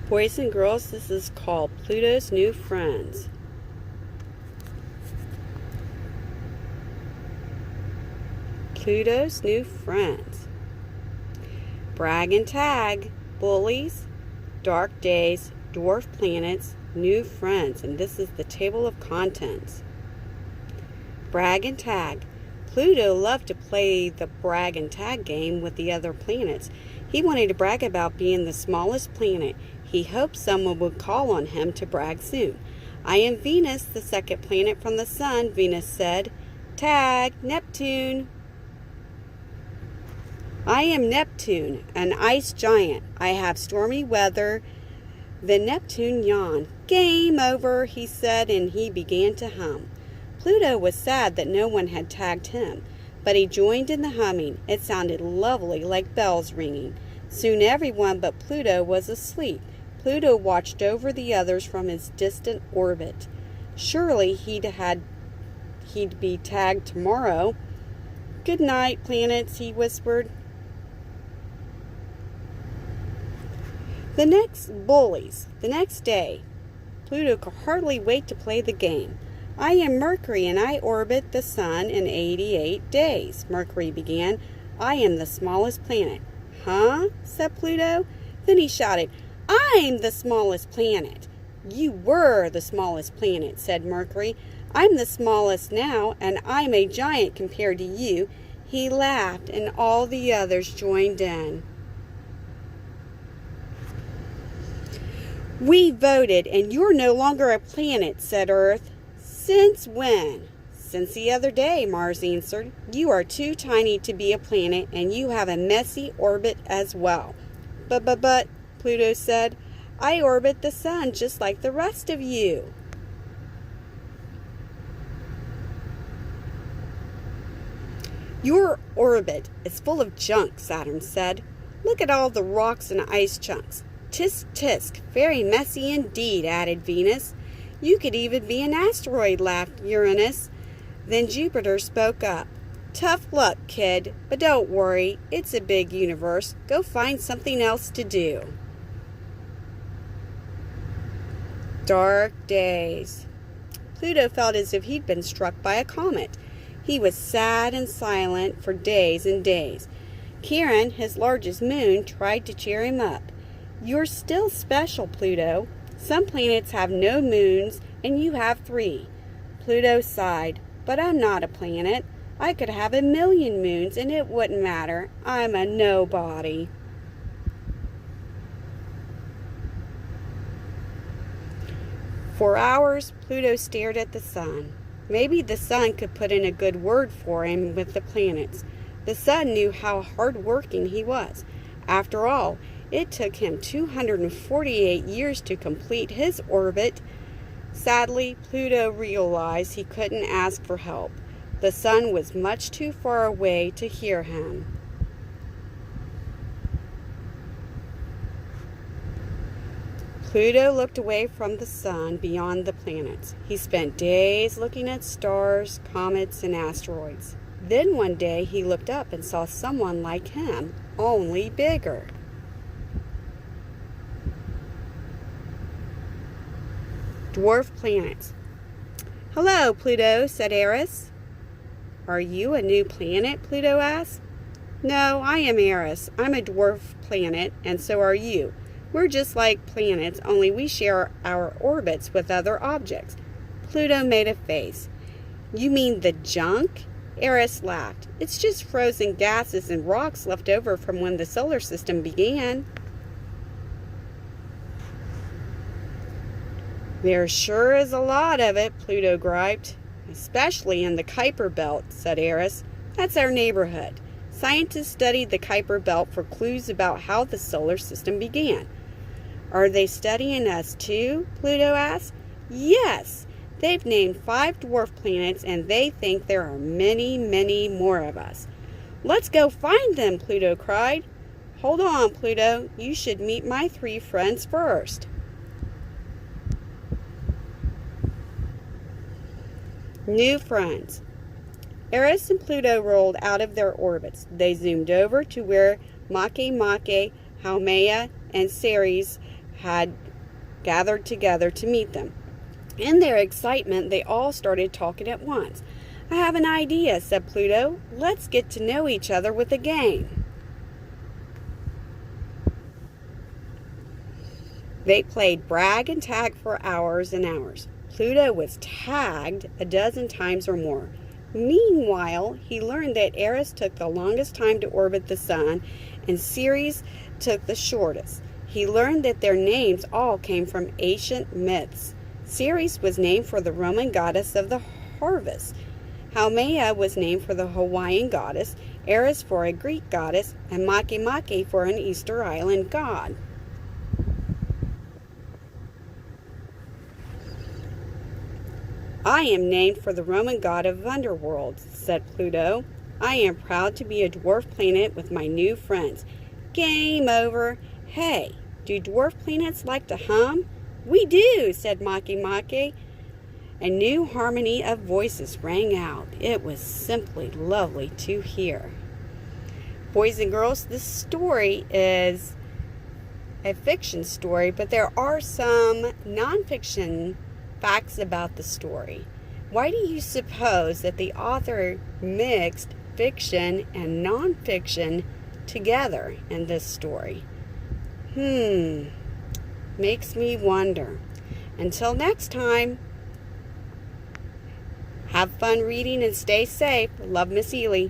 Boys and girls, this is called Pluto's New Friends. Pluto's New Friends. Brag and tag, bullies, dark days, dwarf planets, new friends. And this is the table of contents. Brag and tag. Pluto loved to play the brag and tag game with the other planets. He wanted to brag about being the smallest planet. He hoped someone would call on him to brag soon. I am Venus, the second planet from the sun, Venus said. Tag, Neptune. I am Neptune, an ice giant. I have stormy weather. Then Neptune yawned. Game over, he said, and he began to hum. Pluto was sad that no one had tagged him, but he joined in the humming. It sounded lovely, like bells ringing. Soon everyone but Pluto was asleep. Pluto watched over the others from his distant orbit. Surely he'd be tagged tomorrow. Good night, planets, he whispered. The next day, Pluto could hardly wait to play the game. I am Mercury, and I orbit the sun in 88 days, Mercury began. I am the smallest planet. Huh? Said Pluto. Then he shouted, I'm the smallest planet. You were the smallest planet, said Mercury. I'm the smallest now, and I'm a giant compared to you. He laughed, and all the others joined in. We voted, and you're no longer a planet, said Earth. Since when? Since the other day, Mars answered. You are too tiny to be a planet, and you have a messy orbit as well. But, Pluto said, I orbit the sun just like the rest of you. Your orbit is full of junk, Saturn said. Look at all the rocks and ice chunks. Tisk, tisk, very messy indeed, added Venus. You could even be an asteroid, laughed Uranus. Then Jupiter spoke up. Tough luck, kid, but don't worry. It's a big universe. Go find something else to do. Dark days. Pluto felt as if he'd been struck by a comet. He was sad and silent for days and days. Charon, his largest moon, tried to cheer him up. You're still special, Pluto. Some planets have no moons, and you have 3. Pluto sighed. But I'm not a planet. I could have 1,000,000 moons, and it wouldn't matter. I'm a nobody. For hours, Pluto stared at the sun. Maybe the sun could put in a good word for him with the planets. The sun knew how hard-working he was. After all, it took him 248 years to complete his orbit. Sadly, Pluto realized he couldn't ask for help. The sun was much too far away to hear him. Pluto looked away from the sun beyond the planets. He spent days looking at stars, comets, and asteroids. Then one day he looked up and saw someone like him, only bigger. Dwarf planets. Hello, Pluto, said Eris. Are you a new planet? Pluto asked. No, I am Eris. I'm a dwarf planet, and so are you. We're just like planets, only we share our orbits with other objects. Pluto made a face. You mean the junk? Eris laughed. It's just frozen gases and rocks left over from when the solar system began. There sure is a lot of it, Pluto griped. Especially in the Kuiper Belt, said Eris. That's our neighborhood. Scientists studied the Kuiper Belt for clues about how the solar system began. Are they studying us too? Pluto asked. Yes. They've named 5 dwarf planets, and they think there are many, many more of us. Let's go find them, Pluto cried. Hold on, Pluto. You should meet my 3 friends first. New friends. Eris and Pluto rolled out of their orbits. They zoomed over to where Makemake, Haumea, and Ceres had gathered together to meet them. In their excitement, they all started talking at once. "I have an idea," said Pluto. "Let's get to know each other with a game." They played brag and tag for hours and hours. Pluto was tagged a dozen times or more. Meanwhile, he learned that Eris took the longest time to orbit the sun and Ceres took the shortest. He learned that their names all came from ancient myths. Ceres was named for the Roman goddess of the harvest. Haumea was named for the Hawaiian goddess, Eris for a Greek goddess, and Makemake for an Easter Island god. "I am named for the Roman god of underworld," said Pluto. "I am proud to be a dwarf planet with my new friends." Game over. "Hey, do dwarf planets like to hum?" "We do," said Makemake. A new harmony of voices rang out. It was simply lovely to hear. Boys and girls, this story is a fiction story, but there are some nonfiction facts about the story. Why do you suppose that the author mixed fiction and nonfiction together in this story? Makes me wonder. Until next time, have fun reading and stay safe. Love, Miss Ely.